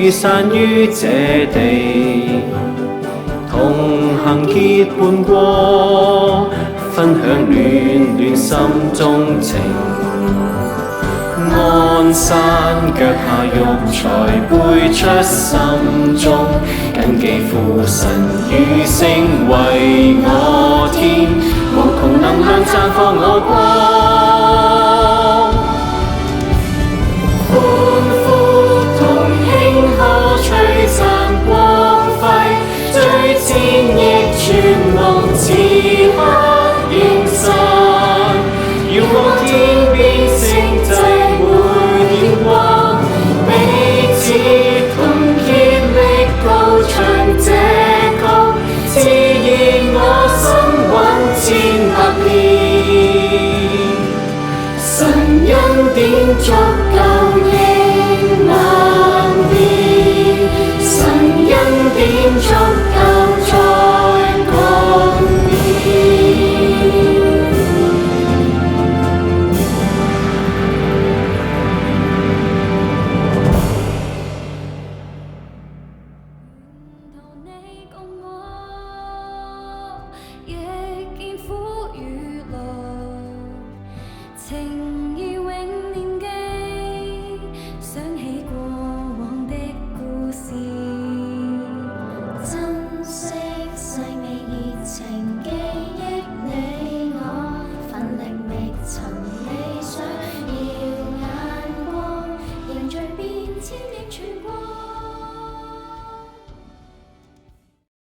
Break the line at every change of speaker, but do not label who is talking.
聚散於這地，同行結伴過，分享暖暖心中情。安山腳下育才輩出心中，謹記父神與聖為我天，無窮能量綻放我光。歡呼同慶賀璀璨光輝，最戰役全無此刻應身，遙望天邊星際每點光，彼此同竭力高唱這曲，熾熱我心穩千百遍，神恩典足夠。